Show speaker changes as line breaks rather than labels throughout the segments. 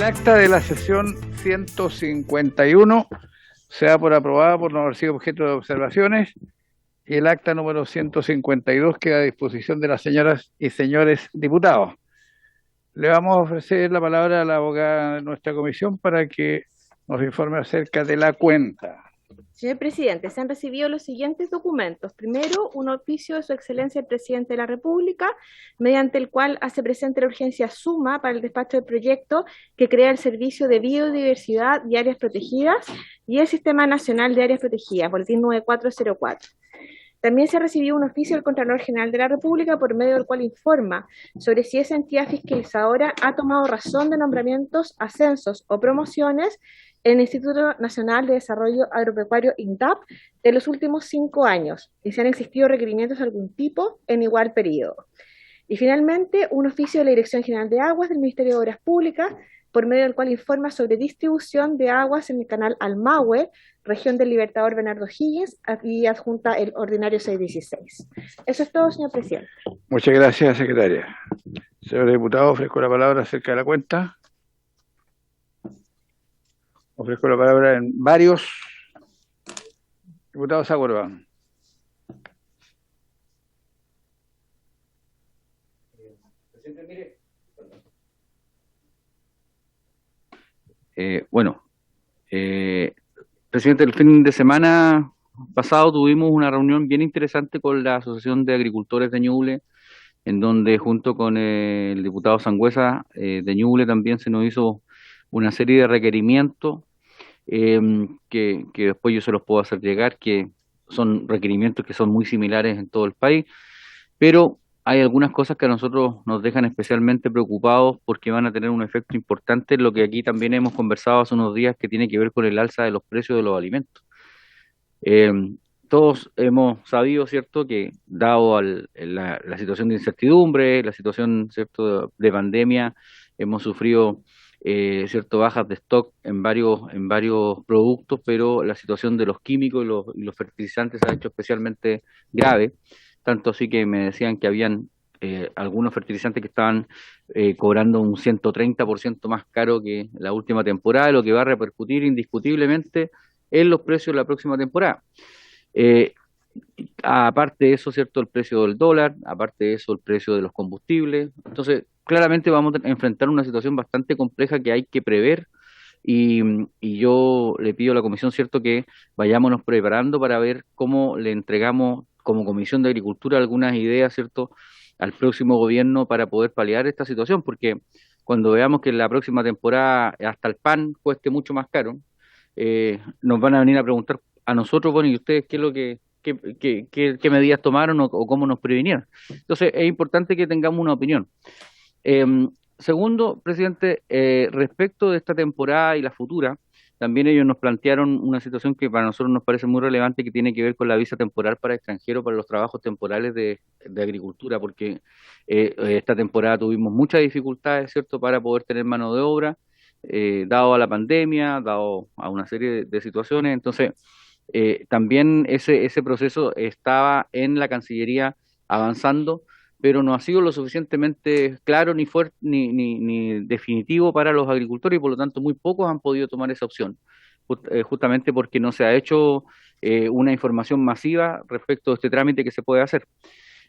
acta de la sesión 151 se da por aprobada por no haber sido objeto de observaciones, y el acta número 152 queda a disposición de las señoras y señores diputados. Le vamos a ofrecer la palabra a la abogada de nuestra comisión para que nos informe acerca de la cuenta.
Señor presidente, se han recibido los siguientes documentos. Primero, un oficio de su excelencia el presidente de la República, mediante el cual hace presente la urgencia suma para el despacho del proyecto que crea el Servicio de Biodiversidad y Áreas Protegidas y el Sistema Nacional de Áreas Protegidas, boletín 9404. También se ha recibido un oficio del Contralor General de la República por medio del cual informa sobre si esa entidad fiscalizadora ha tomado razón de nombramientos, ascensos o promociones en el Instituto Nacional de Desarrollo Agropecuario INDAP de los últimos 5 años y si han existido requerimientos de algún tipo en igual periodo. Y finalmente, un oficio de la Dirección General de Aguas del Ministerio de Obras Públicas, por medio del cual informa sobre distribución de aguas en el canal Almahue, región del Libertador Bernardo Higgins, y adjunta el ordinario 616. Eso es todo, señor presidente.
Muchas gracias, secretaria. Señor diputado, ofrezco la palabra acerca de la cuenta. Ofrezco la palabra en varios. Diputado Sagurba.
Presidente, mire. Presidente, el fin de semana pasado tuvimos una reunión bien interesante con la Asociación de Agricultores de Ñuble, en donde junto con el diputado Sangüesa de Ñuble también se nos hizo una serie de requerimientos que después yo se los puedo hacer llegar, que son requerimientos que son muy similares en todo el país, pero hay algunas cosas que a nosotros nos dejan especialmente preocupados porque van a tener un efecto importante en lo que aquí también hemos conversado hace unos días, que tiene que ver con el alza de los precios de los alimentos. Eh, Todos hemos sabido, ¿cierto?, que dado la situación de incertidumbre, la situación, ¿cierto?, de pandemia, hemos sufrido, ¿cierto?, bajas de stock en varios productos, pero la situación de los químicos y los fertilizantes se ha hecho especialmente grave, tanto así que me decían que habían algunos fertilizantes que estaban cobrando un 130% más caro que la última temporada, lo que va a repercutir indiscutiblemente en los precios de la próxima temporada. Eh, Aparte de eso, ¿cierto?, el precio del dólar, aparte de eso, el precio de los combustibles. Entonces, claramente vamos a enfrentar una situación bastante compleja que hay que prever y, y yo le pido a la comisión, ¿cierto?, que vayámonos preparando para ver cómo le entregamos como Comisión de Agricultura algunas ideas, ¿cierto?, al próximo gobierno para poder paliar esta situación, porque cuando veamos que en la próxima temporada hasta el pan cueste mucho más caro, nos van a venir a preguntar a nosotros, bueno, ¿y ustedes qué es lo qué medidas tomaron o cómo nos previnieron? Entonces, es importante que tengamos una opinión. Eh, Segundo, presidente, respecto de esta temporada y la futura, también ellos nos plantearon una situación que para nosotros nos parece muy relevante, que tiene que ver con la visa temporal para extranjeros para los trabajos temporales de agricultura, porque esta temporada tuvimos muchas dificultades, ¿cierto?, para poder tener mano de obra, dado a la pandemia, dado a una serie de situaciones. Entonces, también ese proceso estaba en la Cancillería avanzando, pero no ha sido lo suficientemente claro ni fuerte ni definitivo para los agricultores, y por lo tanto muy pocos han podido tomar esa opción, justamente porque no se ha hecho una información masiva respecto de este trámite que se puede hacer.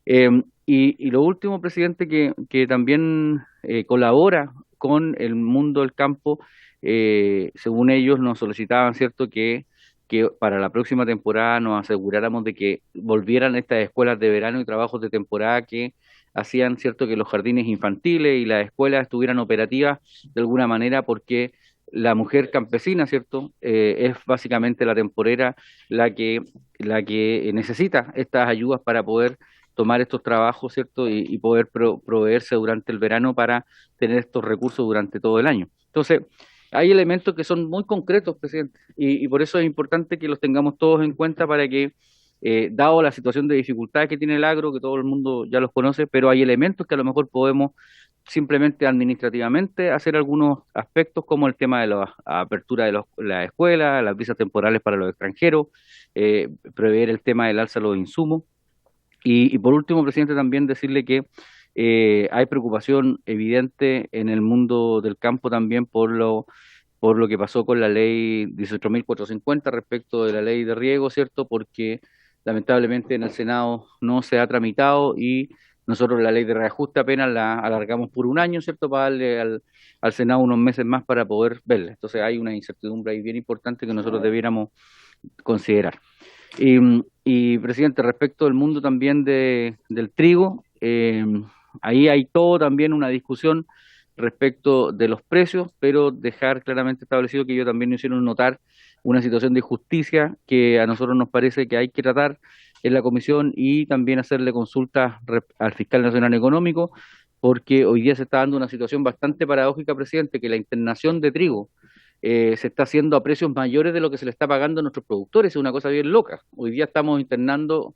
Eh, y lo último, presidente, que también colabora con el mundo del campo, según ellos nos solicitaban, ¿cierto?, que para la próxima temporada nos aseguráramos de que volvieran estas escuelas de verano y trabajos de temporada que hacían, ¿cierto?, que los jardines infantiles y las escuelas estuvieran operativas de alguna manera, porque la mujer campesina, ¿cierto?, es básicamente la temporera la que necesita estas ayudas para poder tomar estos trabajos, ¿cierto?, y poder proveerse durante el verano para tener estos recursos durante todo el año. Entonces, hay elementos que son muy concretos, presidente, y por eso es importante que los tengamos todos en cuenta para que, dado la situación de dificultad que tiene el agro, que todo el mundo ya los conoce, pero hay elementos que a lo mejor podemos simplemente administrativamente hacer algunos aspectos, como el tema de la apertura de las escuelas, las visas temporales para los extranjeros, prever el tema del alza de los insumos. Y por último, presidente, también decirle que Hay preocupación evidente en el mundo del campo también por lo que pasó con la ley 18.450 respecto de la ley de riego, ¿cierto? Porque lamentablemente en el Senado no se ha tramitado y nosotros la ley de reajuste apenas la alargamos por un año, ¿cierto? Para darle al Senado unos meses más para poder verla. Entonces hay una incertidumbre ahí bien importante que nosotros debiéramos considerar. Y presidente, respecto del mundo también del trigo, ahí hay todo también una discusión respecto de los precios, pero dejar claramente establecido que ellos también nos hicieron notar una situación de injusticia que a nosotros nos parece que hay que tratar en la comisión y también hacerle consultas al fiscal nacional económico, porque hoy día se está dando una situación bastante paradójica, presidente, que la internación de trigo se está haciendo a precios mayores de lo que se le está pagando a nuestros productores. Es una cosa bien loca. Hoy día estamos internando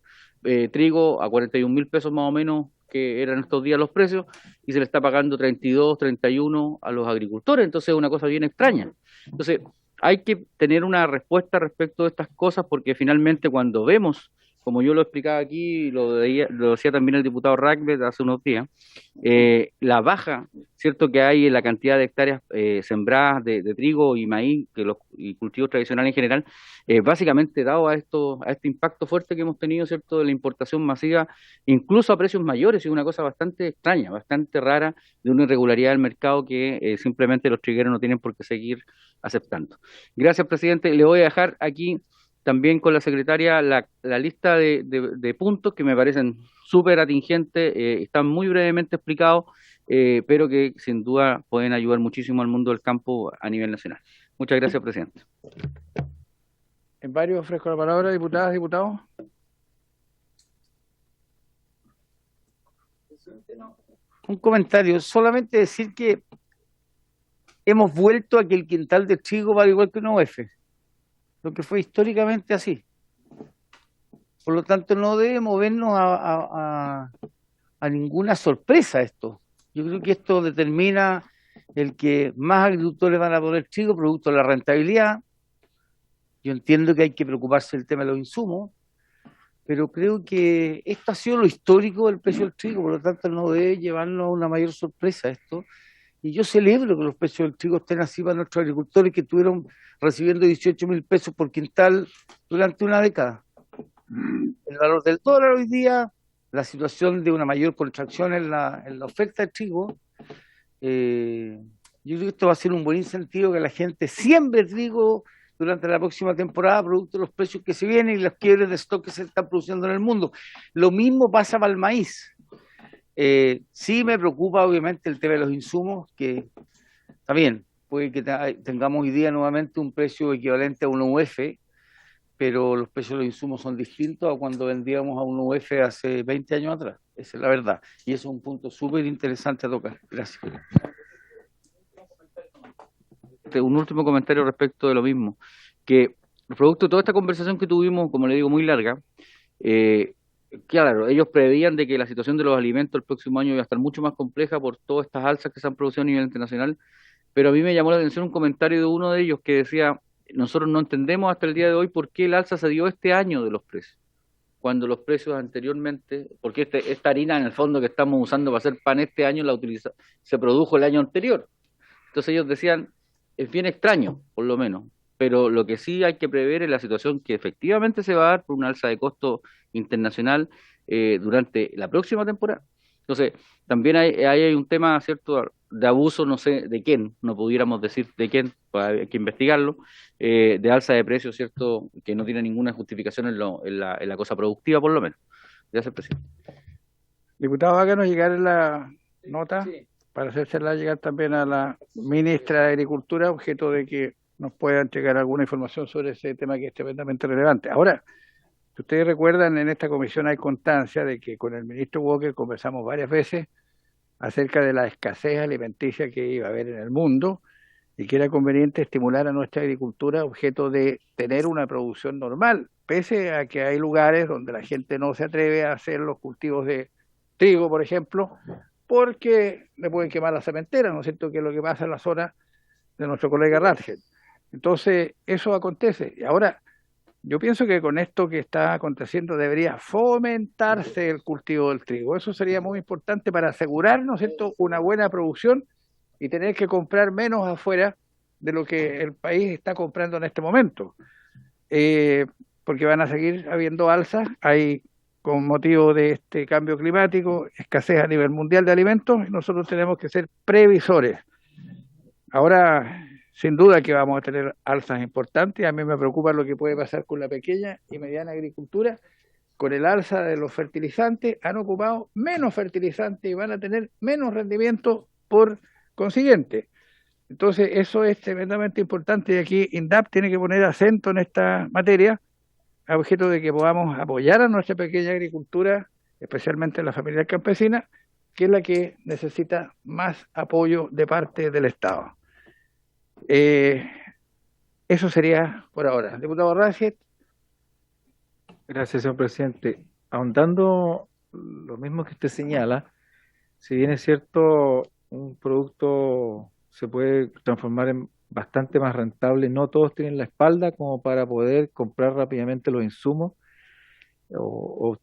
trigo a 41.000 pesos más o menos, que eran estos días los precios, y se le está pagando 32, 31 a los agricultores. Entonces es una cosa bien extraña. Entonces hay que tener una respuesta respecto de estas cosas, porque finalmente cuando vemos, como yo lo explicaba aquí, lo decía también el diputado Rackbet hace unos días, la baja, ¿cierto?, que hay en la cantidad de hectáreas sembradas de trigo y maíz y cultivos tradicionales en general, básicamente dado a este impacto fuerte que hemos tenido, ¿cierto?, de la importación masiva, incluso a precios mayores. Es una cosa bastante extraña, bastante rara, de una irregularidad del mercado que simplemente los trigueros no tienen por qué seguir aceptando. Gracias, presidente. Le voy a dejar aquí también con la secretaria la lista de puntos que me parecen súper atingentes, están muy brevemente explicados, pero que sin duda pueden ayudar muchísimo al mundo del campo a nivel nacional. Muchas gracias, presidente.
En varios ofrezco la palabra, diputadas, diputados.
Un comentario, solamente decir que hemos vuelto a que el quintal de trigo vale igual que un OF, lo que fue históricamente así. Por lo tanto, no debe movernos a ninguna sorpresa esto. Yo creo que esto determina el que más agricultores van a poner trigo, producto de la rentabilidad. Yo entiendo que hay que preocuparse del tema de los insumos, pero creo que esto ha sido lo histórico del precio del trigo, por lo tanto no debe llevarnos a una mayor sorpresa esto. Y yo celebro que los precios del trigo estén así para nuestros agricultores que estuvieron recibiendo 18.000 pesos por quintal durante una década. El valor del dólar hoy día, la situación de una mayor contracción en la oferta de trigo, yo creo que esto va a ser un buen incentivo que la gente siembre trigo durante la próxima temporada, producto de los precios que se vienen y los quiebres de stock que se están produciendo en el mundo. Lo mismo pasa para el maíz. Sí me preocupa obviamente el tema de los insumos, que está bien, puede que tengamos hoy día nuevamente un precio equivalente a un UF, pero los precios de los insumos son distintos a cuando vendíamos a un UF hace 20 años atrás. Esa es la verdad. Y eso es un punto súper interesante a tocar. Gracias.
Un último comentario respecto de lo mismo, que producto de toda esta conversación que tuvimos, como le digo, muy larga, claro, ellos preveían de que la situación de los alimentos el próximo año iba a estar mucho más compleja por todas estas alzas que se han producido a nivel internacional, pero a mí me llamó la atención un comentario de uno de ellos que decía: nosotros no entendemos hasta el día de hoy por qué el alza se dio este año de los precios, cuando los precios anteriormente, porque esta harina en el fondo que estamos usando para hacer pan este año se produjo el año anterior. Entonces ellos decían, es bien extraño, por lo menos, pero lo que sí hay que prever es la situación que efectivamente se va a dar por una alza de costo internacional durante la próxima temporada. Entonces, también hay un tema, ¿cierto?, de abuso, no sé de quién, no pudiéramos decir de quién, hay que investigarlo, de alza de precios, ¿cierto?, que no tiene ninguna justificación en la cosa productiva, por lo menos. Gracias, presidente.
Diputado, háganos llegar la nota para hacérsela llegar también a la ministra de Agricultura, objeto de que nos pueda entregar alguna información sobre ese tema que es tremendamente relevante. Ahora, si ustedes recuerdan, en esta comisión hay constancia de que con el ministro Walker conversamos varias veces acerca de la escasez alimenticia que iba a haber en el mundo y que era conveniente estimular a nuestra agricultura objeto de tener una producción normal, pese a que hay lugares donde la gente no se atreve a hacer los cultivos de trigo, por ejemplo, porque le pueden quemar la cementera, ¿no es cierto?, que es lo que pasa en la zona de nuestro colega Ratget. Entonces, eso acontece. Y ahora, Yo pienso que con esto que está aconteciendo debería fomentarse el cultivo del trigo. Eso sería muy importante para asegurar, ¿no es cierto?, una buena producción y tener que comprar menos afuera de lo que el país está comprando en este momento. Eh, Porque van a seguir habiendo alzas. Hay, con motivo de este cambio climático, escasez a nivel mundial de alimentos y nosotros tenemos que ser previsores. Ahora, sin duda que vamos a tener alzas importantes. A mí me preocupa lo que puede pasar con la pequeña y mediana agricultura. Con el alza de los fertilizantes, han ocupado menos fertilizantes y van a tener menos rendimiento por consiguiente. Entonces, eso es tremendamente importante y aquí INDAP tiene que poner acento en esta materia a objeto de que podamos apoyar a nuestra pequeña agricultura, especialmente la familia campesina, que es la que necesita más apoyo de parte del Estado. Eso sería por ahora. Diputado Raciet.
Gracias, señor presidente. Ahondando lo mismo que usted señala, si bien es cierto, un producto se puede transformar en bastante más rentable, no todos tienen la espalda como para poder comprar rápidamente los insumos o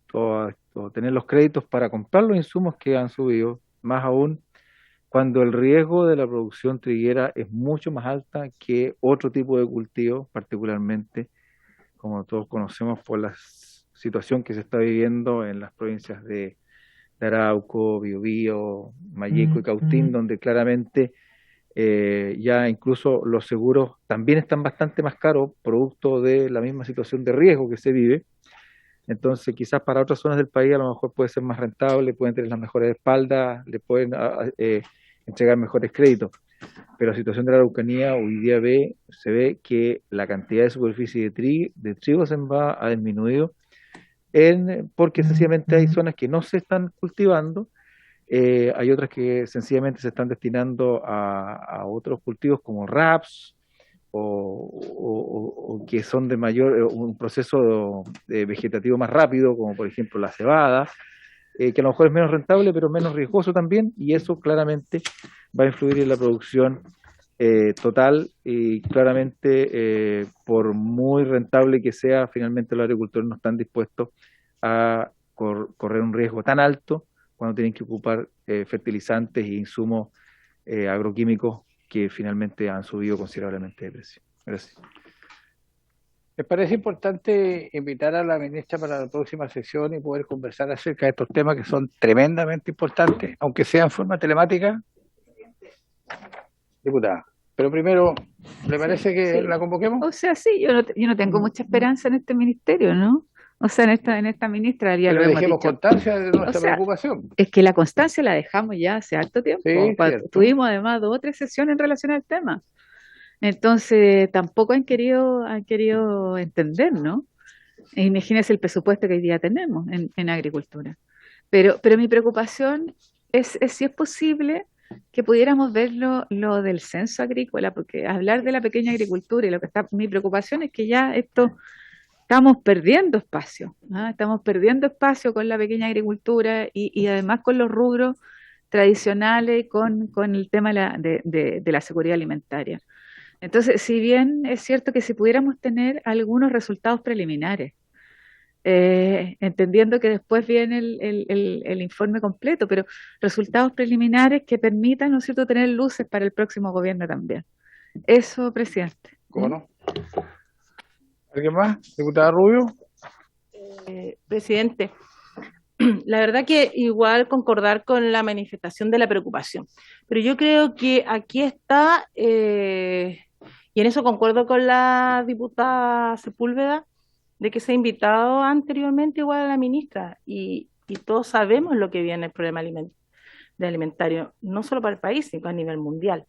tener los créditos para comprar los insumos que han subido, más aún cuando el riesgo de la producción triguera es mucho más alta que otro tipo de cultivo, particularmente como todos conocemos por la situación que se está viviendo en las provincias de Arauco, Biobío, Malleco y Cautín, donde claramente ya incluso los seguros también están bastante más caros, producto de la misma situación de riesgo que se vive. Entonces, quizás para otras zonas del país a lo mejor puede ser más rentable, pueden tener las mejores espaldas, le pueden entregar mejores créditos. Pero la situación de la Araucanía hoy día se ve que la cantidad de superficie de trigo se va a disminuir porque sencillamente hay zonas que no se están cultivando, hay otras que sencillamente se están destinando a otros cultivos como raps o que son de un proceso vegetativo más rápido, como por ejemplo la cebada, que a lo mejor es menos rentable pero menos riesgoso también, y eso claramente va a influir en la producción total y claramente por muy rentable que sea, finalmente los agricultores no están dispuestos a correr un riesgo tan alto cuando tienen que ocupar fertilizantes e insumos agroquímicos que finalmente han subido considerablemente de precio. Gracias.
Me parece importante invitar a la ministra para la próxima sesión y poder conversar acerca de estos temas que son tremendamente importantes, aunque sea en forma telemática. Diputada, pero primero, ¿le parece que la convoquemos?
O sea, sí, yo no tengo mucha esperanza en este ministerio, ¿no? O sea, en esta ministra ya
Pero
lo hemos
dejemos
dicho.
constancia de nuestra
O sea,
preocupación.
Es que la constancia la dejamos ya hace harto tiempo.
Sí, cierto.
Tuvimos además 2 o 3 sesiones en relación al tema. Entonces, tampoco han querido entender, ¿no? Imagínense el presupuesto que hoy día tenemos en agricultura. Pero mi preocupación es si es posible que pudiéramos ver lo del censo agrícola, porque hablar de la pequeña agricultura y mi preocupación es que ya estamos perdiendo espacio, ¿ah? Estamos perdiendo espacio con la pequeña agricultura y además con los rubros tradicionales, con el tema de la seguridad alimentaria. Entonces, si bien es cierto que si pudiéramos tener algunos resultados preliminares, entendiendo que después viene el informe completo, pero resultados preliminares que permitan, ¿no es cierto?, tener luces para el próximo gobierno también. Eso, presidente.
¿Cómo no? ¿Alguien más? ¿Diputada Rubio?
Presidente, la verdad que igual concordar con la manifestación de la preocupación, pero yo creo que aquí está, y en eso concuerdo con la diputada Sepúlveda, de que se ha invitado anteriormente igual a la ministra, y todos sabemos lo que viene el problema alimentario, no solo para el país, sino a nivel mundial.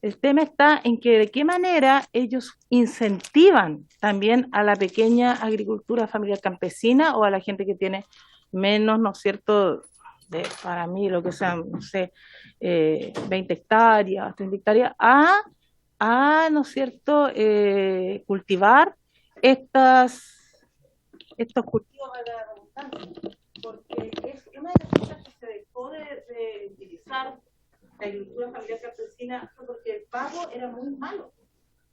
El tema está en que de qué manera ellos incentivan también a la pequeña agricultura familiar campesina o a la gente que tiene menos, ¿no es cierto?, para mí lo que sean, no sé, 20 hectáreas, 30 hectáreas, ¿no es cierto?, cultivar estos cultivos de la redundancia, porque es una de las cosas que se dejó de utilizar la agricultura familiar campesina fue porque el pago era muy malo.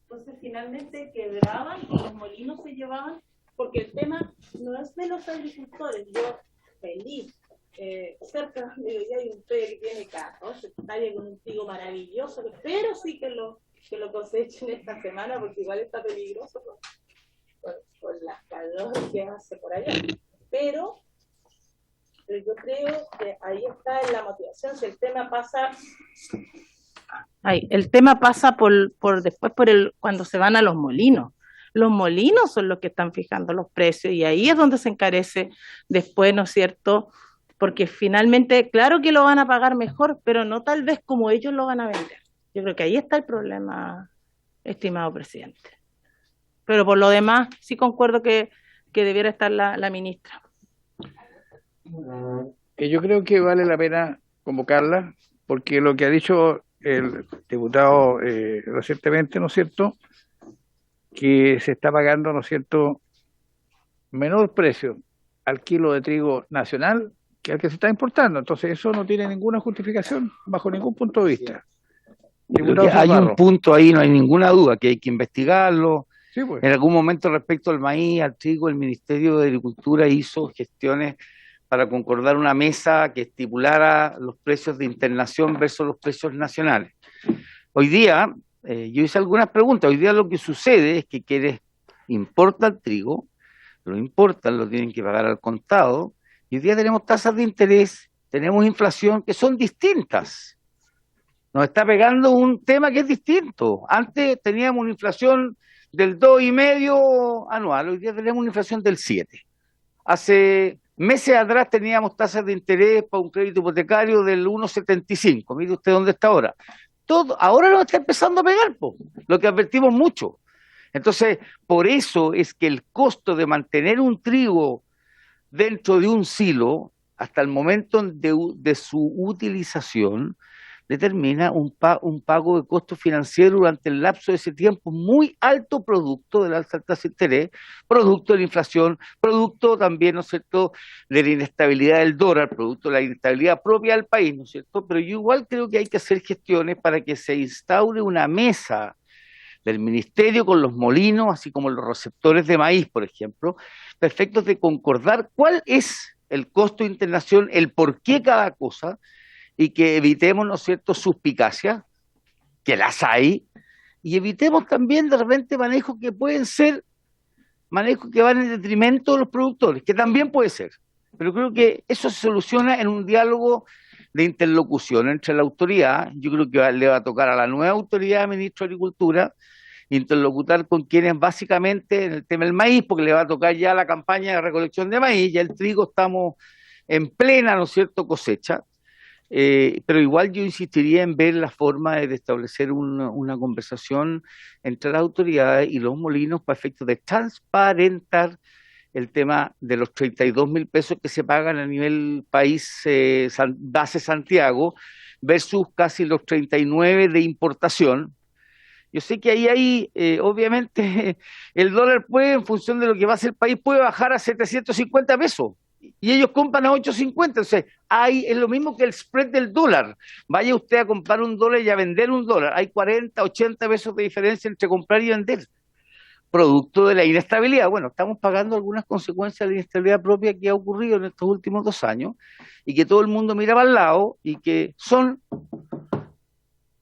Entonces finalmente quebraban y los molinos se llevaban, porque el tema no es de los agricultores. Yo feliz, cerca de donde yo hay un pez que tiene 14 hectáreas con un trigo maravilloso, pero sí que lo cosechen esta semana, porque igual está peligroso por las calor que hace por allá. Pero yo creo que ahí está la motivación. Si el tema pasa... el tema pasa por después cuando se van a los molinos. Los molinos son los que están fijando los precios y ahí es donde se encarece después, ¿no es cierto? Porque finalmente, claro que lo van a pagar mejor, pero no tal vez como ellos lo van a vender. Yo creo que ahí está el problema, estimado presidente. Pero por lo demás, sí concuerdo que debiera estar la ministra.
Yo creo que vale la pena convocarla, porque lo que ha dicho el diputado recientemente, ¿no es cierto?, que se está pagando, ¿no es cierto?, menor precio al kilo de trigo nacional que al que se está importando. Entonces eso no tiene ninguna justificación bajo ningún punto de vista. Diputado
Hay
Zaparro.
un punto ahí, no hay ninguna duda, que hay que investigarlo.
Sí, pues.
En algún momento respecto al maíz, al trigo, el Ministerio de Agricultura hizo gestiones para concordar una mesa que estipulara los precios de internación versus los precios nacionales. Hoy día, yo hice algunas preguntas, hoy día lo que sucede es que quienes importan trigo, lo importan, lo tienen que pagar al contado, y hoy día tenemos tasas de interés, tenemos inflación que son distintas. Nos está pegando un tema que es distinto. Antes teníamos una inflación del 2,5% anual, hoy día tenemos una inflación del 7%. Hace meses atrás teníamos tasas de interés para un crédito hipotecario del 1,75%. Mire usted dónde está ahora. Ahora nos está empezando a pegar, lo que advertimos mucho. Entonces, por eso es que el costo de mantener un trigo dentro de un silo, hasta el momento de su utilización, determina un pago de costo financiero durante el lapso de ese tiempo muy alto, producto de la alta tasa de interés, producto de la inflación, producto también, ¿no es cierto?, de la inestabilidad del dólar, producto de la inestabilidad propia del país, ¿no es cierto? Pero yo igual creo que hay que hacer gestiones para que se instaure una mesa del ministerio con los molinos, así como los receptores de maíz, por ejemplo, para efectos de concordar cuál es el costo de internación, el por qué cada cosa, y que evitemos, ¿no es cierto?, suspicacias, que las hay, y evitemos también de repente manejos que pueden ser manejos que van en detrimento de los productores, que también puede ser. Pero creo que eso se soluciona en un diálogo de interlocución entre la autoridad. Yo creo que le va a tocar a la nueva autoridad, ministro de Agricultura, interlocutar con quienes básicamente en el tema del maíz, porque le va a tocar ya la campaña de recolección de maíz, ya el trigo estamos en plena, ¿no es cierto?, cosecha. Pero igual yo insistiría en ver la forma de establecer una conversación entre las autoridades y los molinos para efectos de transparentar el tema de los 32.000 pesos que se pagan a nivel país base Santiago versus casi los 39 de importación. Yo sé que ahí hay, obviamente, el dólar puede, en función de lo que va a hacer el país, puede bajar a 750 pesos. Y ellos compran a 8.50, entonces es lo mismo que el spread del dólar. Vaya usted a comprar un dólar y a vender un dólar, hay 40, 80 pesos de diferencia entre comprar y vender, producto de la inestabilidad. Bueno, estamos pagando algunas consecuencias de la inestabilidad propia que ha ocurrido en estos últimos 2 años y que todo el mundo mira para el lado y que son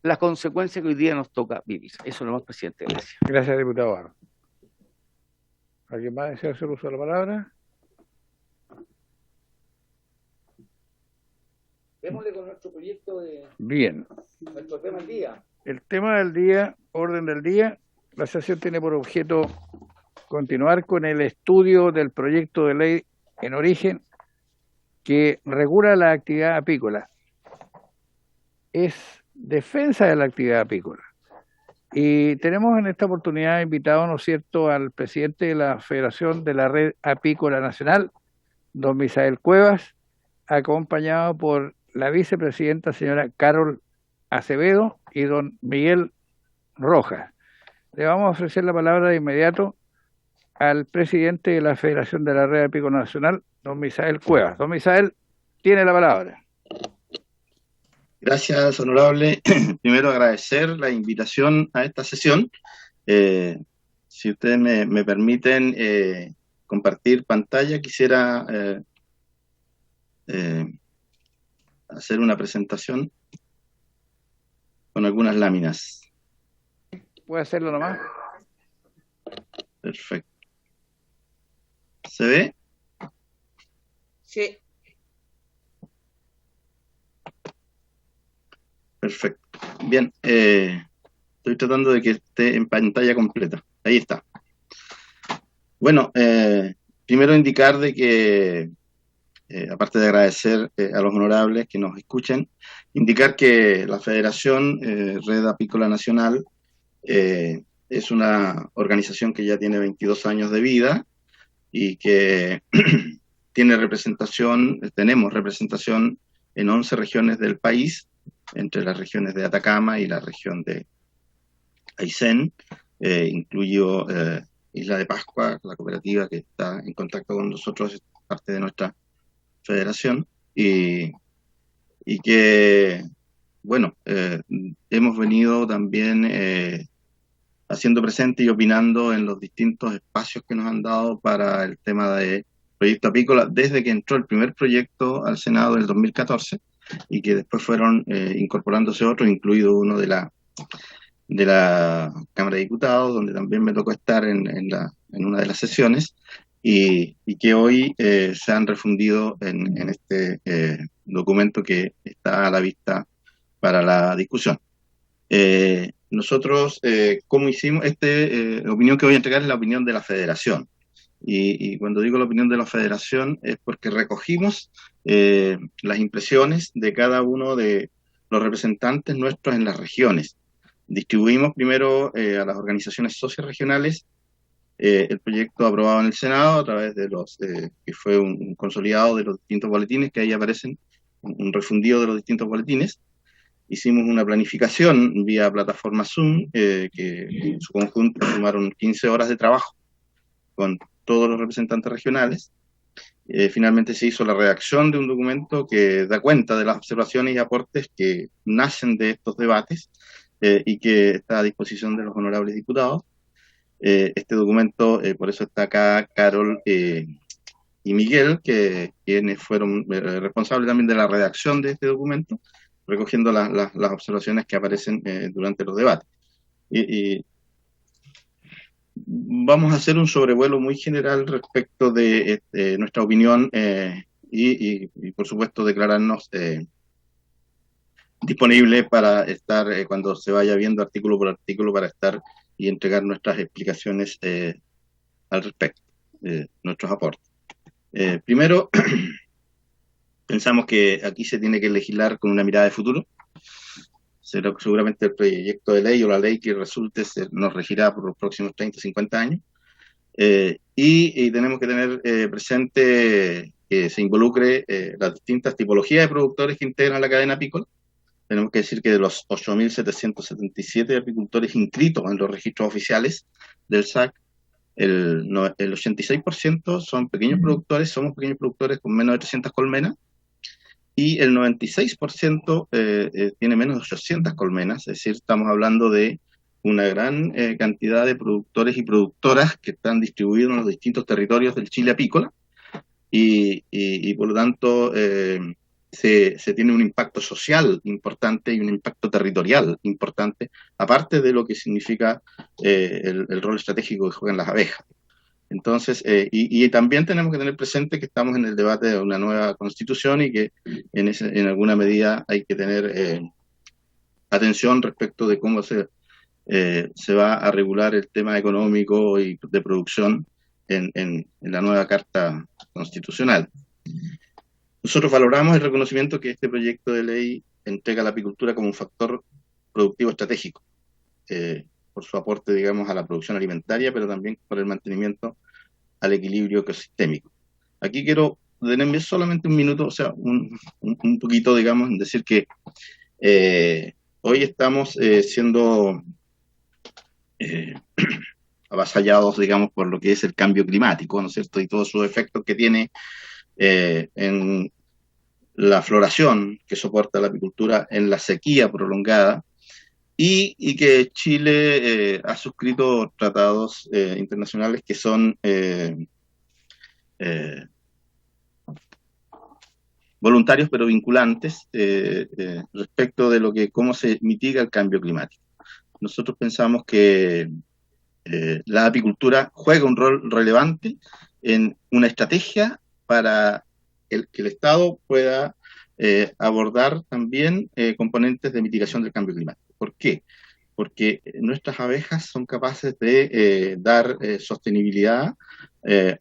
las consecuencias que hoy día nos toca vivir. Eso es lo más, presidente. Gracias.
Gracias, diputado Barro. ¿Alguien más desea hacer uso de la palabra?
Démosle con nuestro proyecto
Bien.
nuestro tema del día.
El tema del día, orden del día, la sesión tiene por objeto continuar con el estudio del proyecto de ley en origen que regula la actividad apícola. Es defensa de la actividad apícola. Y tenemos en esta oportunidad invitado, ¿no es cierto?, al presidente de la Federación de la Red Apícola Nacional, don Misael Cuevas, acompañado por la vicepresidenta señora Carol Acevedo y don Miguel Rojas. Le vamos a ofrecer la palabra de inmediato al presidente de la Federación de la Red Apícola Nacional, don Misael Cuevas. Don Misael, tiene la palabra.
Gracias, honorable. Primero agradecer la invitación a esta sesión Si ustedes me permiten compartir pantalla, quisiera hacer una presentación con algunas láminas.
¿Puede hacerlo nomás?
Perfecto. ¿Se ve?
Sí.
Perfecto. Bien, estoy tratando de que esté en pantalla completa. Ahí está. Bueno, primero indicar de que, aparte de agradecer a los honorables que nos escuchen, indicar que la Federación Red Apícola Nacional es una organización que ya tiene 22 años de vida y que tenemos representación en 11 regiones del país, entre las regiones de Atacama y la región de Aysén, incluyo Isla de Pascua, la cooperativa que está en contacto con nosotros, es parte de nuestra federación, y que, bueno, hemos venido también haciendo presente y opinando en los distintos espacios que nos han dado para el tema de proyecto apícola, desde que entró el primer proyecto al Senado en el 2014, y que después fueron incorporándose otros, incluido uno de la Cámara de Diputados, donde también me tocó estar en una de las sesiones, y que hoy se han refundido en este documento que está a la vista para la discusión. Nosotros, ¿cómo hicimos? La opinión que voy a entregar es la opinión de la Federación. Y cuando digo la opinión de la Federación es porque recogimos las impresiones de cada uno de los representantes nuestros en las regiones. Distribuimos primero a las organizaciones socioregionales el proyecto aprobado en el Senado a través de que fue un consolidado de los distintos boletines, que ahí aparecen, un refundido de los distintos boletines. Hicimos una planificación vía plataforma Zoom, que en su conjunto tomaron 15 horas de trabajo con todos los representantes regionales. Finalmente se hizo la redacción de un documento que da cuenta de las observaciones y aportes que nacen de estos debates y que está a disposición de los honorables diputados. Este documento, por eso está acá Carol y Miguel, quienes fueron responsables también de la redacción de este documento, recogiendo las observaciones que aparecen durante los debates. Y vamos a hacer un sobrevuelo muy general respecto de nuestra opinión y por supuesto declararnos disponible para estar, cuando se vaya viendo artículo por artículo, para estar y entregar nuestras explicaciones al respecto, nuestros aportes. Primero, pensamos que aquí se tiene que legislar con una mirada de futuro. Seguramente el proyecto de ley o la ley que resulte nos regirá por los próximos 30, 50 años. Y tenemos que tener presente que se involucre las distintas tipologías de productores que integran la cadena apícola. Tenemos que decir que de los 8.777 apicultores inscritos en los registros oficiales del SAC, el 86% son pequeños productores, somos pequeños productores con menos de 300 colmenas, y el 96% tiene menos de 800 colmenas, es decir, estamos hablando de una gran cantidad de productores y productoras que están distribuidos en los distintos territorios del Chile apícola, y por lo tanto se tiene un impacto social importante y un impacto territorial importante, aparte de lo que significa el rol estratégico que juegan las abejas. Entonces, y también tenemos que tener presente que estamos en el debate de una nueva constitución y que en alguna medida hay que tener atención respecto de cómo se va a regular el tema económico y de producción en la nueva Carta Constitucional. Nosotros valoramos el reconocimiento que este proyecto de ley entrega a la apicultura como un factor productivo estratégico, por su aporte, digamos, a la producción alimentaria, pero también por el mantenimiento al equilibrio ecosistémico. Aquí quiero detenerme solamente un minuto, o sea, un poquito, digamos, en decir que hoy estamos siendo avasallados, digamos, por lo que es el cambio climático, ¿no es cierto?, y todos sus efectos que tiene en la floración que soporta la apicultura en la sequía prolongada, y que Chile ha suscrito tratados internacionales que son voluntarios pero vinculantes respecto de cómo se mitiga el cambio climático. Nosotros pensamos que la apicultura juega un rol relevante en una estrategia para que el Estado pueda abordar también componentes de mitigación del cambio climático. ¿Por qué? Porque nuestras abejas son capaces de dar sostenibilidad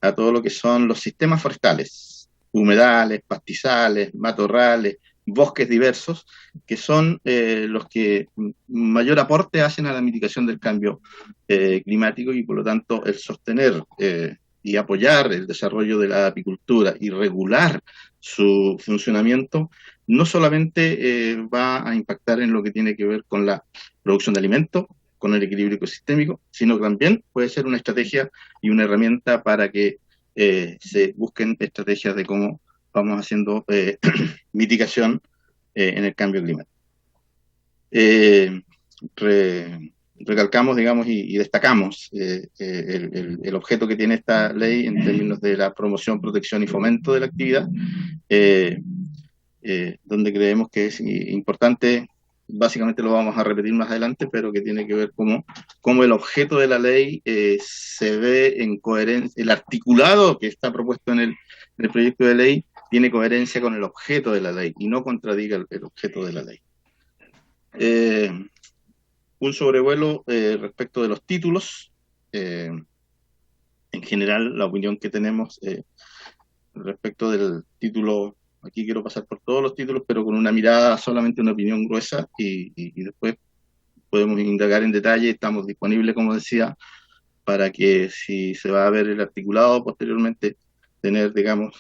a todo lo que son los sistemas forestales, humedales, pastizales, matorrales, bosques diversos, que son los que mayor aporte hacen a la mitigación del cambio climático, y por lo tanto el sostener y apoyar el desarrollo de la apicultura y regular su funcionamiento no solamente va a impactar en lo que tiene que ver con la producción de alimentos, con el equilibrio ecosistémico, sino que también puede ser una estrategia y una herramienta para que se busquen estrategias de cómo vamos haciendo mitigación en el cambio climático. Recalcamos, digamos, y destacamos el objeto que tiene esta ley en términos de la promoción, protección y fomento de la actividad, donde creemos que es importante, básicamente lo vamos a repetir más adelante, pero que tiene que ver cómo el objeto de la ley se ve en coherencia, el articulado que está propuesto en el proyecto de ley tiene coherencia con el objeto de la ley y no contradiga el objeto de la ley. Un sobrevuelo respecto de los títulos. En general, la opinión que tenemos respecto del título, aquí quiero pasar por todos los títulos, pero con una mirada, solamente una opinión gruesa, y después podemos indagar en detalle. Estamos disponibles, como decía, para que si se va a ver el articulado posteriormente, tener, digamos,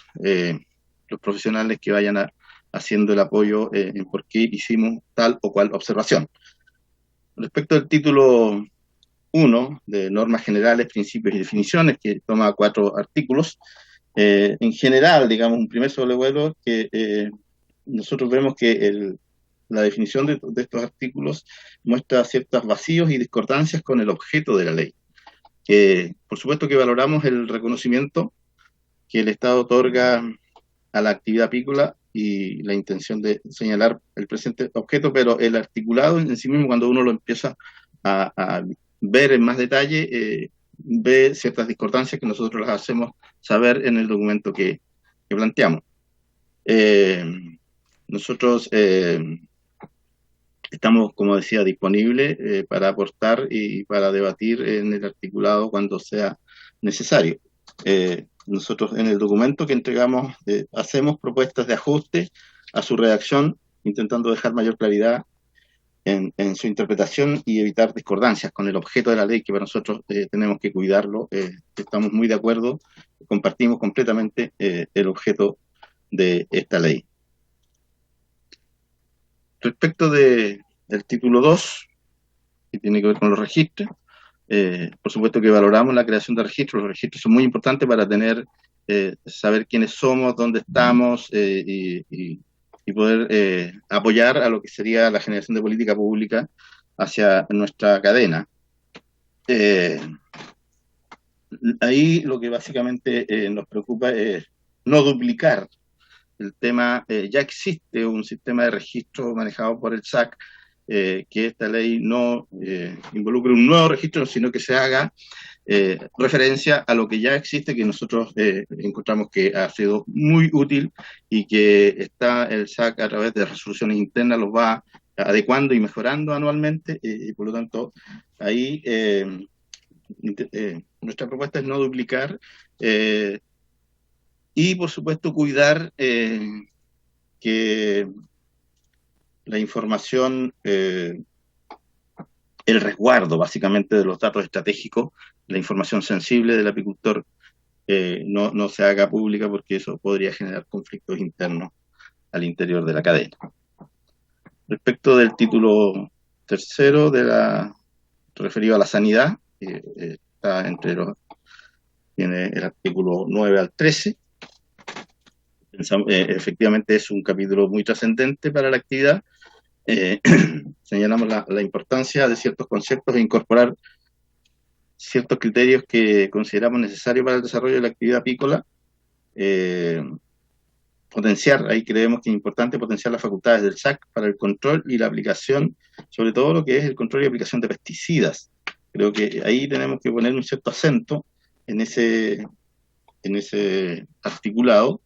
los profesionales que vayan haciendo el apoyo en por qué hicimos tal o cual observación. Respecto al título 1 de normas generales, principios y definiciones, que toma 4 artículos, en general, digamos, un primer sobrevuelo que nosotros vemos que la definición de estos artículos muestra ciertos vacíos y discordancias con el objeto de la ley. Por supuesto que valoramos el reconocimiento que el Estado otorga a la actividad apícola y la intención de señalar el presente objeto, pero el articulado en sí mismo, cuando uno lo empieza a ver en más detalle, ve ciertas discordancias que nosotros las hacemos saber en el documento que planteamos. Nosotros estamos, como decía, disponibles para aportar y para debatir en el articulado cuando sea necesario. Nosotros en el documento que entregamos hacemos propuestas de ajuste a su redacción, intentando dejar mayor claridad en su interpretación y evitar discordancias con el objeto de la ley, que para nosotros tenemos que cuidarlo. Estamos muy de acuerdo, compartimos completamente el objeto de esta ley. Respecto del título 2, que tiene que ver con los registros, por supuesto que valoramos la creación de registros. Los registros son muy importantes para saber quiénes somos, dónde estamos y poder apoyar a lo que sería la generación de política pública hacia nuestra cadena. Ahí lo que básicamente nos preocupa es no duplicar el tema. Ya existe un sistema de registro manejado por el SAC, que esta ley no involucre un nuevo registro, sino que se haga referencia a lo que ya existe, que nosotros encontramos que ha sido muy útil y que el SAC a través de resoluciones internas los va adecuando y mejorando anualmente, y por lo tanto ahí nuestra propuesta es no duplicar y por supuesto cuidar que la información, el resguardo básicamente de los datos estratégicos, la información sensible del apicultor no se haga pública, porque eso podría generar conflictos internos al interior de la cadena. Respecto del título 3 referido a la sanidad, está tiene el artículo 9 al 13. Efectivamente es un capítulo muy trascendente para la actividad, señalamos la importancia de ciertos conceptos e incorporar ciertos criterios que consideramos necesarios para el desarrollo de la actividad apícola. Potenciar, ahí creemos que es importante potenciar las facultades del SAC para el control y la aplicación, sobre todo lo que es el control y aplicación de pesticidas. Creo que ahí tenemos que poner un cierto acento en ese articulado,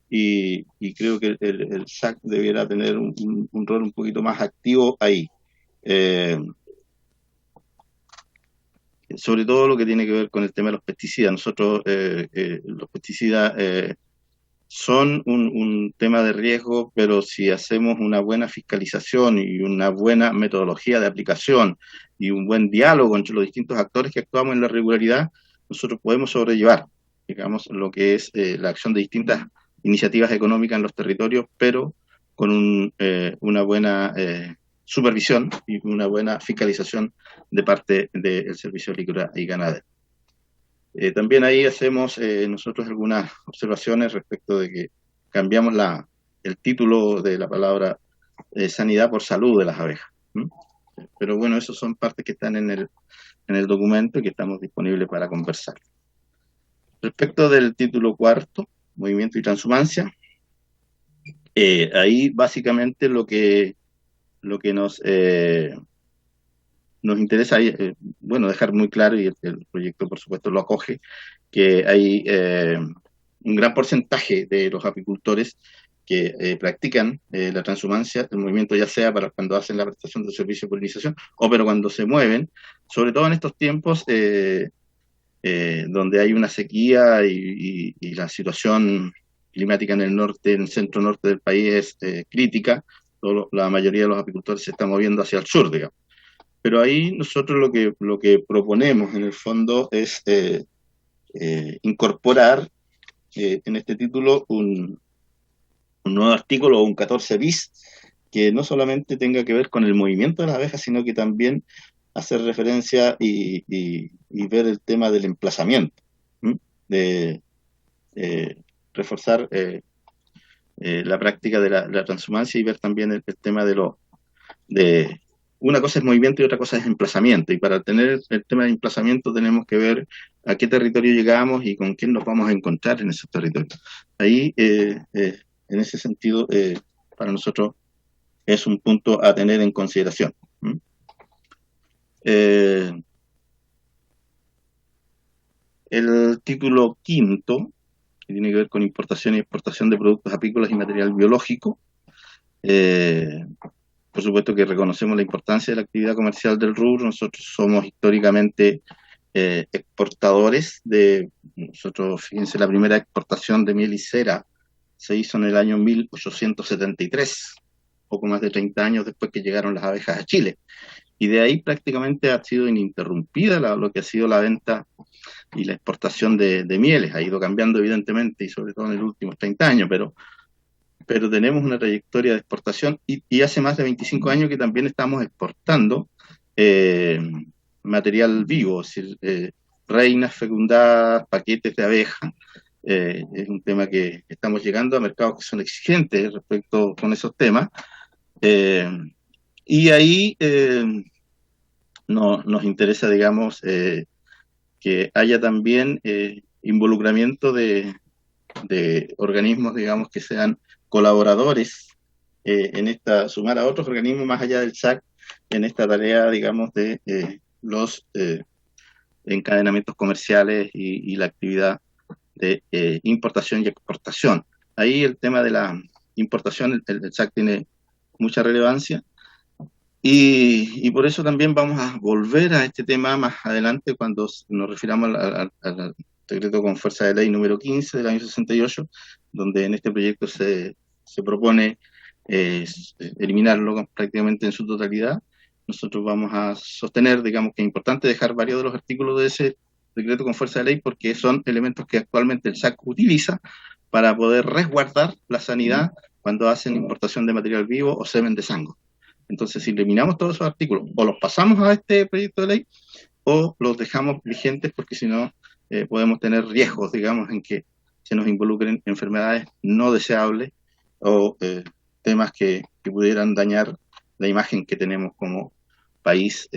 y creo que el SAC debiera tener un rol un poquito más activo ahí. Sobre todo lo que tiene que ver con el tema de los pesticidas. Nosotros, los pesticidas son un tema de riesgo, pero si hacemos una buena fiscalización y una buena metodología de aplicación y un buen diálogo entre los distintos actores que actuamos en la regularidad, nosotros podemos sobrellevar, digamos, lo que es la acción de distintas iniciativas económicas en los territorios, pero con una buena supervisión y una buena fiscalización de parte del Servicio Agrícola y Ganadero. También ahí hacemos nosotros algunas observaciones respecto de que cambiamos el título de la palabra sanidad por salud de las abejas. Pero bueno, esas son partes que están en el documento y que estamos disponibles para conversar. Respecto del título cuarto, movimiento y transhumancia, ahí básicamente lo que nos interesa, bueno, dejar muy claro, y el proyecto por supuesto lo acoge, que hay un gran porcentaje de los apicultores que practican la transhumancia, el movimiento, ya sea para cuando hacen la prestación de servicio de polinización, o pero cuando se mueven, sobre todo en estos tiempos donde hay una sequía y la situación climática en el norte, en el centro norte del país es crítica. La mayoría de los apicultores se están moviendo hacia el sur, digamos. Pero ahí nosotros lo que proponemos en el fondo es incorporar en este título un nuevo artículo, un 14 bis, que no solamente tenga que ver con el movimiento de las abejas, sino que también hacer referencia y ver el tema del emplazamiento, de reforzar la práctica de la transhumancia, y ver también el tema de una cosa es movimiento y otra cosa es emplazamiento, y para tener el tema de emplazamiento tenemos que ver a qué territorio llegamos y con quién nos vamos a encontrar en esos territorios. Ahí, en ese sentido, para nosotros es un punto a tener en consideración. El título quinto, que tiene que ver con importación y exportación de productos apícolas y material biológico, por supuesto que reconocemos la importancia de la actividad comercial del rubro. Nosotros somos históricamente exportadores nosotros, fíjense, la primera exportación de miel y cera se hizo en el año 1873, poco más de 30 años después que llegaron las abejas a Chile. Y de ahí prácticamente ha sido ininterrumpida lo que ha sido la venta y la exportación de mieles. Ha ido cambiando evidentemente, y sobre todo en los últimos 30 años, pero tenemos una trayectoria de exportación, y hace más de 25 años que también estamos exportando material vivo, es decir, reinas fecundadas, paquetes de abeja. Es un tema que estamos llegando a mercados que son exigentes respecto con esos temas, y ahí nos interesa, digamos, que haya también involucramiento de organismos, digamos, que sean colaboradores sumar a otros organismos más allá del SAC en esta tarea, digamos, de los encadenamientos comerciales y la actividad de importación y exportación. Ahí el tema de la importación, el SAC tiene mucha relevancia, y por eso también vamos a volver a este tema más adelante cuando nos refiramos al decreto con fuerza de ley número 15 del año 68, donde en este proyecto se propone eliminarlo prácticamente en su totalidad. Nosotros vamos a sostener, digamos, que es importante dejar varios de los artículos de ese decreto con fuerza de ley, porque son elementos que actualmente el SAC utiliza para poder resguardar la sanidad cuando hacen importación de material vivo o semen de sango. Entonces, si eliminamos todos esos artículos, o los pasamos a este proyecto de ley, o los dejamos vigentes, porque si no podemos tener riesgos, digamos, en que se nos involucren enfermedades no deseables o temas que pudieran dañar la imagen que tenemos como país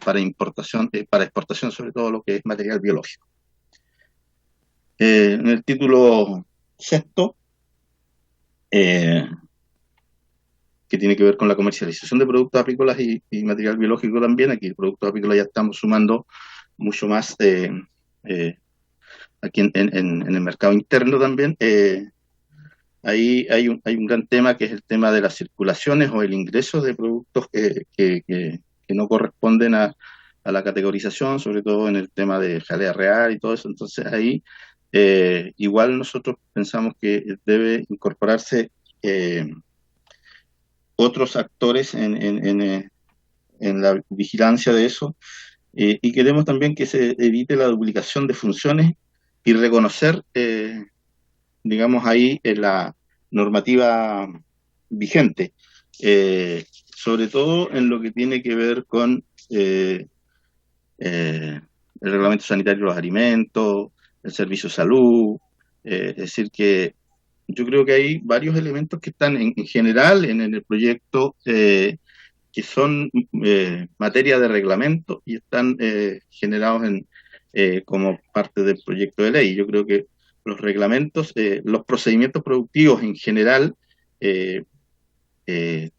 para importación, para exportación, sobre todo lo que es material biológico. En el título sexto, que tiene que ver con la comercialización de productos apícolas y material biológico también, aquí productos apícolas ya estamos sumando mucho más aquí en el mercado interno también. Ahí hay un gran tema que es el tema de las circulaciones o el ingreso de productos que no corresponden a la categorización, sobre todo en el tema de jalea real y todo eso. Entonces ahí igual nosotros pensamos que debe incorporarse otros actores en la vigilancia de eso, y queremos también que se evite la duplicación de funciones y reconocer, digamos, ahí la normativa vigente, sobre todo en lo que tiene que ver con el reglamento sanitario de los alimentos, el servicio de salud, es decir, que yo creo que hay varios elementos que están en general en el proyecto que son materia de reglamento y están generados como parte del proyecto de ley. Yo creo que los reglamentos, los procedimientos productivos en general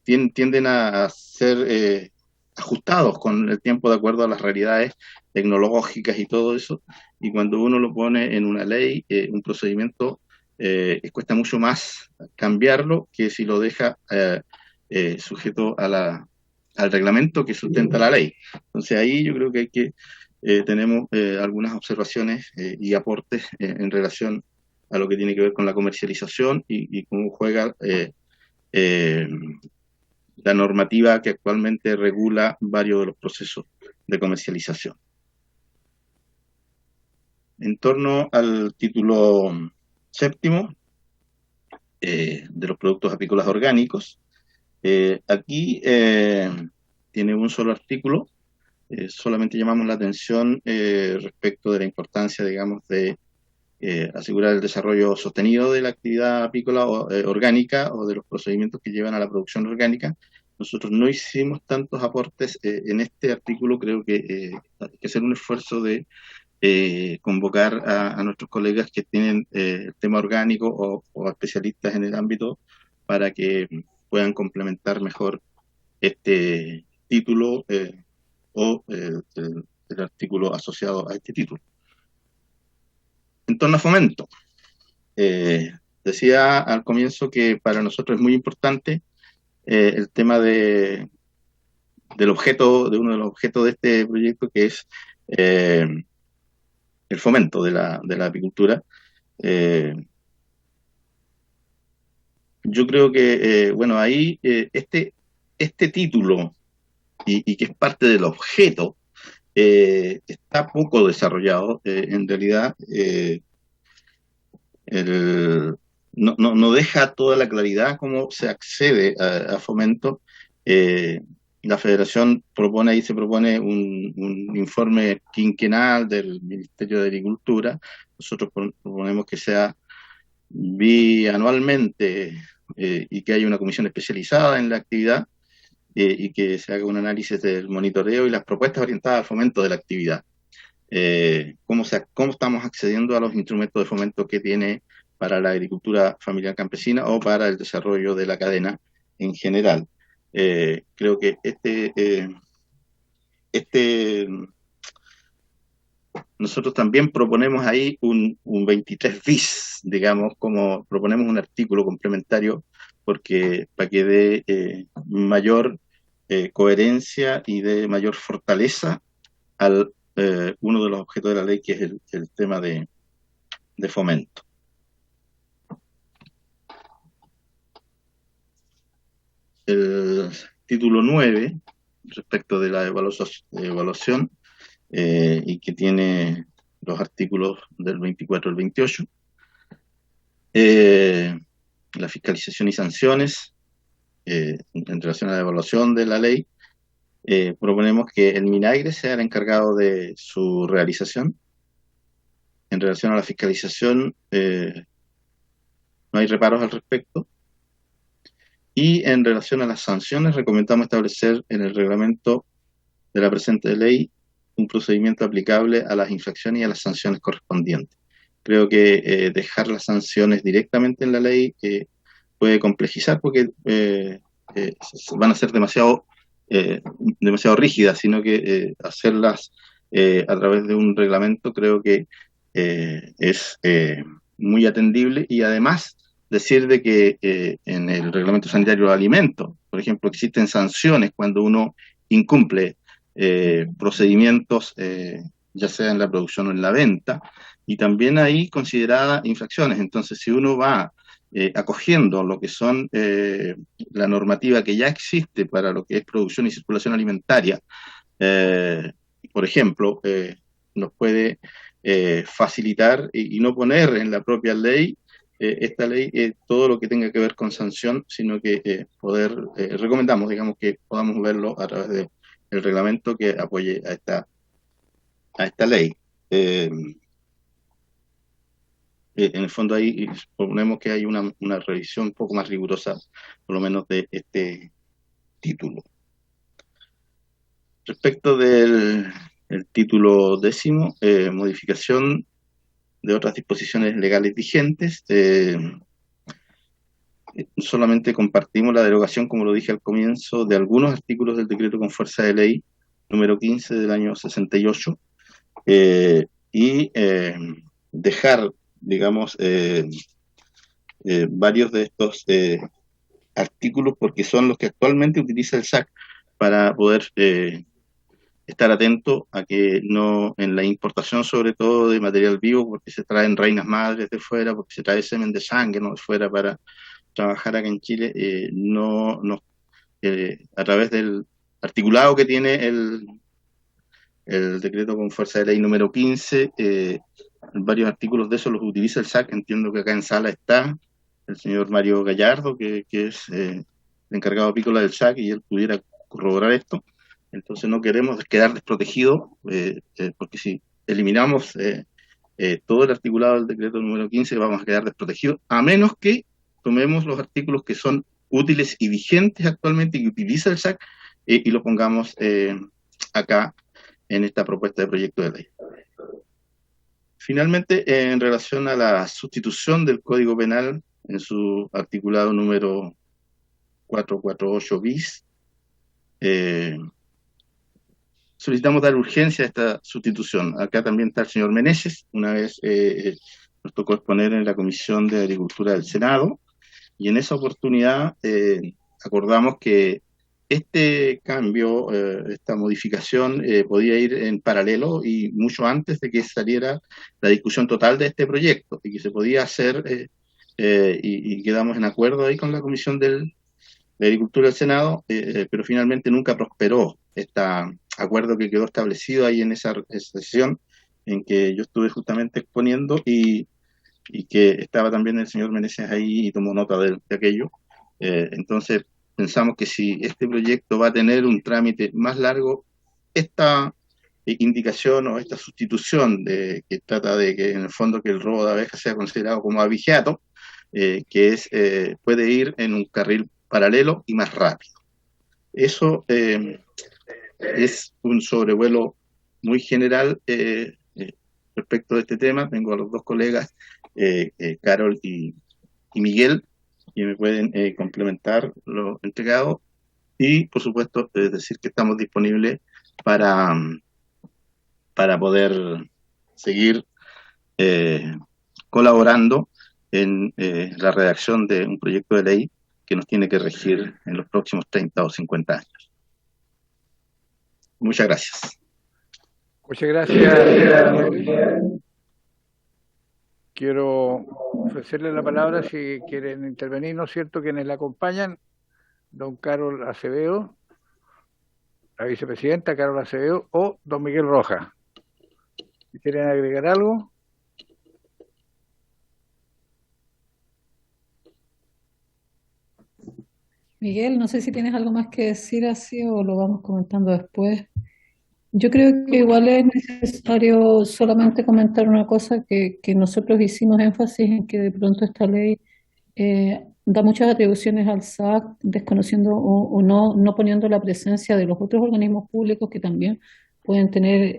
tienden a ser ajustados con el tiempo de acuerdo a las realidades tecnológicas y todo eso, y cuando uno lo pone en una ley, un procedimiento, cuesta mucho más cambiarlo que si lo deja sujeto al reglamento que sustenta la ley. Entonces ahí yo creo que tenemos algunas observaciones y aportes en relación a lo que tiene que ver con la comercialización y cómo juega la normativa que actualmente regula varios de los procesos de comercialización. En torno al título séptimo de los productos apícolas orgánicos, aquí tiene un solo artículo, solamente llamamos la atención respecto de la importancia, digamos, de asegurar el desarrollo sostenido de la actividad apícola orgánica o de los procedimientos que llevan a la producción orgánica. Nosotros no hicimos tantos aportes en este artículo, creo que hay que hacer un esfuerzo de convocar a nuestros colegas que tienen el tema orgánico o especialistas en el ámbito para que puedan complementar mejor este título o el artículo asociado a este título. En torno a fomento, decía al comienzo que para nosotros es muy importante el tema del objeto, de uno de los objetos de este proyecto, que es el fomento de la apicultura. Yo creo que, bueno, ahí este título y que es parte del objeto, está poco desarrollado. En realidad, no deja toda la claridad cómo se accede a fomento. La Federación se propone un informe quinquenal del Ministerio de Agricultura. Nosotros proponemos que sea bianualmente y que haya una comisión especializada en la actividad y que se haga un análisis del monitoreo y las propuestas orientadas al fomento de la actividad. Cómo estamos accediendo a los instrumentos de fomento que tiene para la agricultura familiar campesina o para el desarrollo de la cadena en general. Creo que nosotros también proponemos ahí un 23 bis, digamos, como proponemos un artículo complementario para que dé mayor coherencia y de mayor fortaleza al uno de los objetos de la ley, que es el tema de fomento. El título 9, respecto de la evaluación, y que tiene los artículos del 24 al 28, la fiscalización y sanciones en relación a la evaluación de la ley. Proponemos que el MINAGRE sea el encargado de su realización. En relación a la fiscalización, no hay reparos al respecto. Y en relación a las sanciones, recomendamos establecer en el reglamento de la presente ley un procedimiento aplicable a las infracciones y a las sanciones correspondientes. Creo que dejar las sanciones directamente en la ley puede complejizar porque van a ser demasiado rígidas, sino que hacerlas a través de un reglamento creo que es muy atendible, y además decir de que en el reglamento sanitario de alimentos, por ejemplo, existen sanciones cuando uno incumple procedimientos, ya sea en la producción o en la venta, y también ahí consideradas infracciones. Entonces, si uno va acogiendo lo que son la normativa que ya existe para lo que es producción y circulación alimentaria, por ejemplo, nos puede facilitar y no poner en la propia ley, esta ley, todo lo que tenga que ver con sanción, sino que recomendamos, digamos, que podamos verlo a través del reglamento que apoye a esta ley. En el fondo ahí proponemos que haya una revisión un poco más rigurosa, por lo menos de este título. Respecto del título 10, modificación de otras disposiciones legales vigentes, solamente compartimos la derogación, como lo dije al comienzo, de algunos artículos del decreto con fuerza de ley número 15 del año 68, y dejar, digamos, varios de estos artículos, porque son los que actualmente utiliza el SAC para poder estar atento a que no, en la importación sobre todo de material vivo, porque se traen reinas madres de fuera, porque se trae semen de sangre de fuera para trabajar acá en Chile, a través del articulado que tiene el decreto con fuerza de ley número 15, varios artículos de esos los utiliza el SAC. Entiendo que acá en sala está el señor Mario Gallardo, que es el encargado apícola del SAC, y él pudiera corroborar esto. Entonces no queremos quedar desprotegidos, porque si eliminamos todo el articulado del decreto número 15, vamos a quedar desprotegidos, a menos que tomemos los artículos que son útiles y vigentes actualmente y que utiliza el SAC, y los pongamos acá en esta propuesta de proyecto de ley. Finalmente, en relación a la sustitución del Código Penal en su articulado número 448 bis, solicitamos dar urgencia a esta sustitución. Acá también está el señor Meneses. Una vez nos tocó exponer en la Comisión de Agricultura del Senado, y en esa oportunidad acordamos que este cambio, esta modificación, podía ir en paralelo y mucho antes de que saliera la discusión total de este proyecto, y que se podía hacer, y quedamos en acuerdo ahí con la Comisión de Agricultura del Senado, pero finalmente nunca prosperó este acuerdo que quedó establecido ahí en esa sesión en que yo estuve justamente exponiendo, y que estaba también el señor Meneses ahí y tomó nota de aquello. Entonces pensamos que si este proyecto va a tener un trámite más largo, esta indicación o esta sustitución que trata de que en el fondo que el robo de abejas sea considerado como abigeato, puede ir en un carril paralelo y más rápido. Eso es un sobrevuelo muy general respecto de este tema. Tengo a los dos colegas, Carol y Miguel, que me pueden complementar lo entregado, y por supuesto decir que estamos disponibles para poder seguir colaborando en la redacción de un proyecto de ley que nos tiene que regir en los próximos 30 o 50 años. Muchas gracias.
Muchas gracias. Quiero ofrecerle la palabra si quieren intervenir, ¿no es cierto?, quienes la acompañan. Don Carol Acevedo, la vicepresidenta Carol Acevedo, o don Miguel Rojas. ¿Quieren agregar algo?
Miguel, no sé si tienes algo más que decir así o lo vamos comentando después. Yo creo que igual es necesario solamente comentar una cosa, que nosotros hicimos énfasis en que de pronto esta ley da muchas atribuciones al SAC, desconociendo o no poniendo la presencia de los otros organismos públicos que también pueden tener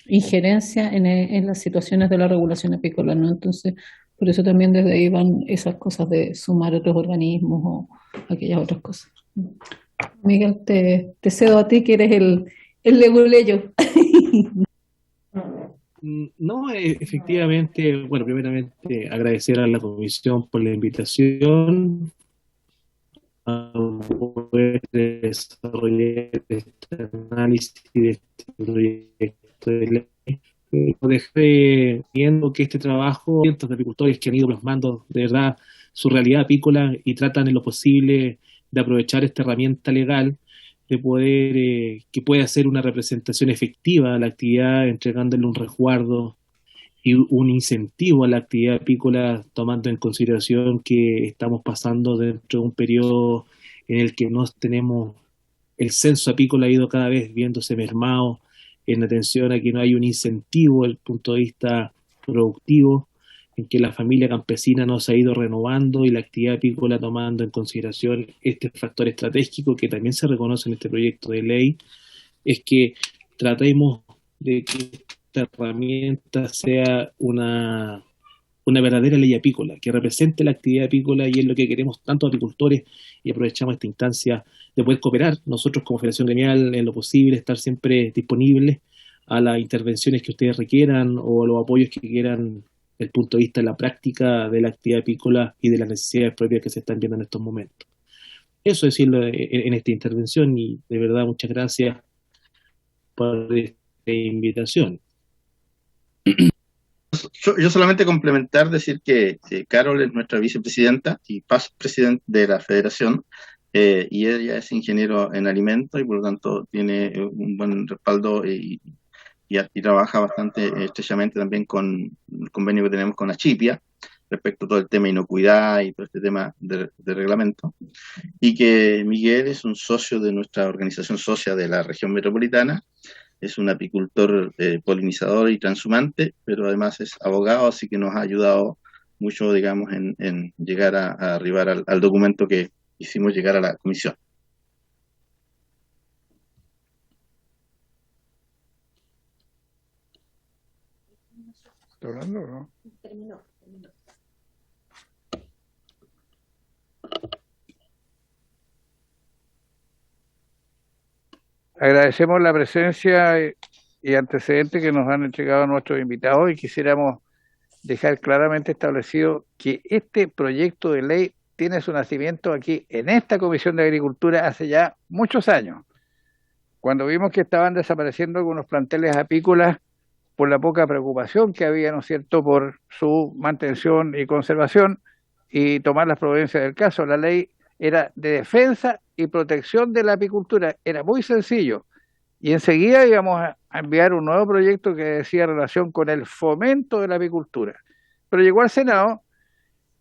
injerencia en las situaciones de la regulación apícola, ¿no? Entonces, por eso también desde ahí van esas cosas de sumar otros organismos o aquellas otras cosas. Miguel, te cedo a ti, que eres el leguleyo.
No, efectivamente, bueno, primeramente agradecer a la comisión por la invitación a poder desarrollar este análisis de este proyecto de ley. Dejé viendo que este trabajo, cientos de apicultores que han ido plasmando de verdad su realidad apícola y tratan en lo posible de aprovechar esta herramienta legal de poder que pueda hacer una representación efectiva a la actividad, entregándole un resguardo y un incentivo a la actividad apícola, tomando en consideración que estamos pasando dentro de un periodo en el que no tenemos, el censo apícola ha ido cada vez viéndose mermado, en atención a que no hay un incentivo desde el punto de vista productivo, en que la familia campesina no se ha ido renovando y la actividad apícola tomando en consideración este factor estratégico que también se reconoce en este proyecto de ley, es que tratemos de que esta herramienta sea una verdadera ley apícola, que represente la actividad apícola, y es lo que queremos tanto apicultores, y aprovechamos esta instancia de poder cooperar nosotros como Federación Gremial en lo posible, estar siempre disponibles a las intervenciones que ustedes requieran o a los apoyos que quieran desde el punto de vista de la práctica de la actividad apícola y de las necesidades propias que se están viendo en estos momentos. Eso decirlo en esta intervención, y de verdad muchas gracias por esta invitación.
Yo solamente complementar, decir que Carol es nuestra vicepresidenta y past presidente de la federación, y ella es ingeniero en alimentos y por lo tanto tiene un buen respaldo y trabaja bastante estrechamente también con el convenio que tenemos con Achipia respecto a todo el tema de inocuidad y todo este tema de reglamento, y que Miguel es un socio de nuestra organización socia de la región metropolitana. Es un apicultor polinizador y transhumante, pero además es abogado, así que nos ha ayudado mucho, digamos, en llegar a arribar al documento que hicimos llegar a la comisión.
¿Está hablando o no?
Terminó.
Agradecemos la presencia y antecedentes que nos han entregado nuestros invitados, y quisiéramos dejar claramente establecido que este proyecto de ley tiene su nacimiento aquí en esta Comisión de Agricultura hace ya muchos años, cuando vimos que estaban desapareciendo algunos planteles apícolas por la poca preocupación que había, ¿no es cierto?, por su mantención y conservación, y tomar las providencias del caso. La ley era de defensa y protección de la apicultura, era muy sencillo, y enseguida íbamos a enviar un nuevo proyecto que decía relación con el fomento de la apicultura. Pero llegó al Senado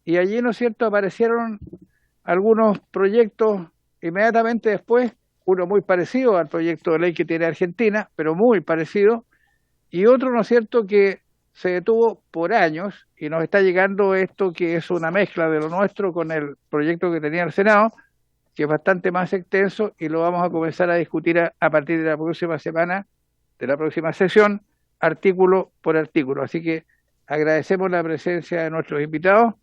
y allí, ¿no es cierto?, aparecieron algunos proyectos inmediatamente después, uno muy parecido al proyecto de ley que tiene Argentina, pero muy parecido, y otro, ¿no es cierto?, que se detuvo por años, y nos está llegando esto que es una mezcla de lo nuestro con el proyecto que tenía el Senado, que es bastante más extenso, y lo vamos a comenzar a discutir a partir de la próxima semana, de la próxima sesión, artículo por artículo. Así que agradecemos la presencia de nuestros invitados,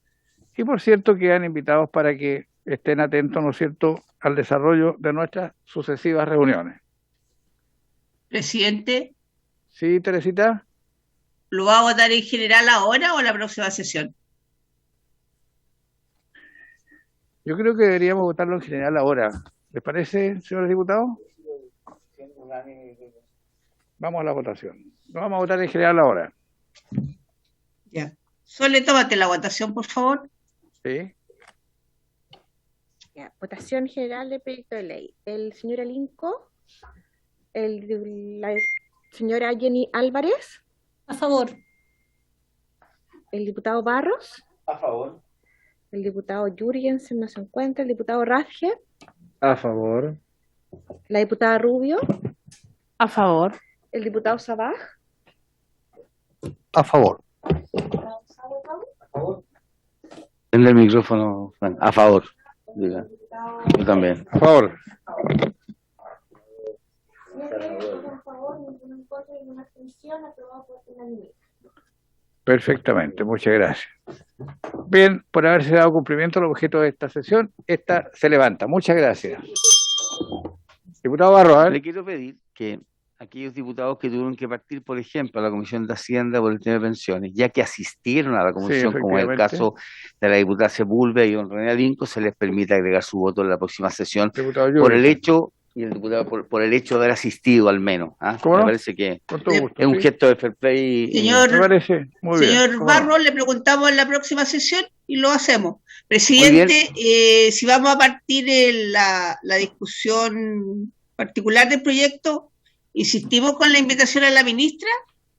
y por cierto quedan invitados para que estén atentos, ¿no es cierto?, al desarrollo de nuestras sucesivas reuniones.
Presidente,
¿Sí, Teresita?
¿lo va a votar en general ahora o en la próxima sesión?
Yo creo que deberíamos votarlo en general ahora. ¿Les parece, señores diputados? Vamos a la votación. Lo vamos a votar en general ahora.
Ya. Sole, tómate la votación, por favor.
¿Sí?
Ya, votación general del proyecto de ley. El señor Alinco, la señora Jenny Álvarez,
A favor.
el diputado Barros,
A favor.
el diputado Jurgensen no se encuentra, el diputado Radke,
A favor.
la diputada Rubio,
A favor.
el diputado Sabaj,
A favor.
Prende el micrófono, Juan. A favor. Diga. Yo también.
A favor. Perfectamente, muchas gracias. Bien, por haberse dado cumplimiento al objeto de esta sesión, esta se levanta. Muchas gracias. Diputado Barros,
Le quiero pedir que aquellos diputados que tuvieron que partir, por ejemplo, a la Comisión de Hacienda por el tema de pensiones, ya que asistieron a la comisión, como es el
efectivamente.
caso de la diputada Sepúlveda y don René Alinco, se les permita agregar su voto en la próxima sesión
Diputado
por el
Lluvia.
hecho, y el diputado por el hecho de haber asistido al menos.
¿Cómo
Me
no?
parece que
Con todo gusto,
es un
sí.
gesto de fair play.
Señor,
Me parece muy bien.
señor
¿Cómo no?
Barros, le preguntamos en la próxima sesión y lo hacemos. Presidente, si vamos a partir en la discusión particular del proyecto, insistimos con la invitación a la ministra.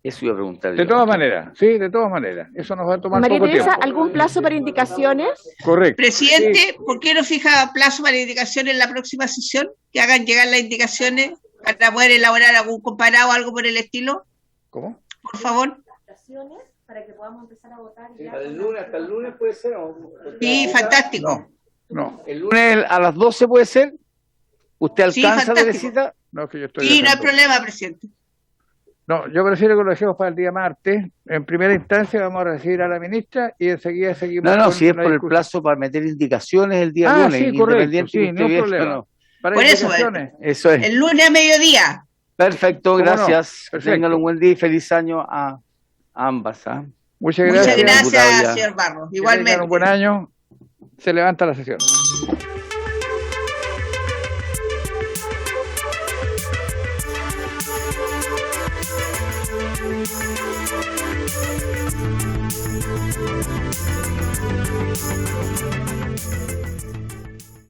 Eso iba a preguntar
De
yo.
todas maneras, sí, de todas maneras. Eso nos va a tomar
María
poco
Teresa,
tiempo.
¿algún plazo para indicaciones?
Correcto.
Presidente, ¿por qué no fija plazo para indicaciones en la próxima sesión? Que hagan llegar las indicaciones para poder elaborar algún comparado o algo por el estilo,
¿Cómo?
por favor.
Para que podamos empezar a votar
Hasta el lunes puede ser.
Sí, fantástico.
No,
El lunes a las 12 puede ser. ¿Usted
Sí,
alcanza,
fantástico.
Teresita?
no, que yo estoy.
Sí, no hay
haciendo-
problema, presidente.
No, yo prefiero que lo dejemos para el día martes. En primera instancia vamos a recibir a la ministra y enseguida seguimos.
No,
con
si es
la
por el
discusión.
plazo para meter indicaciones el día
Ah,
lunes,
sí, correcto,
independiente
sí,
que
no
usted vea
problema.
o no.
Para
Por eso,
indicaciones.
Eso es.
El lunes a mediodía.
Perfecto,
¿Cómo no?
gracias.
Perfecto.
Tengan un buen día y feliz año a ambas.
Muchas
Muchas
gracias.
gracias,
diputado, ya.
señor Barros.
Que tengan
Igualmente.
un buen año. Se levanta la sesión.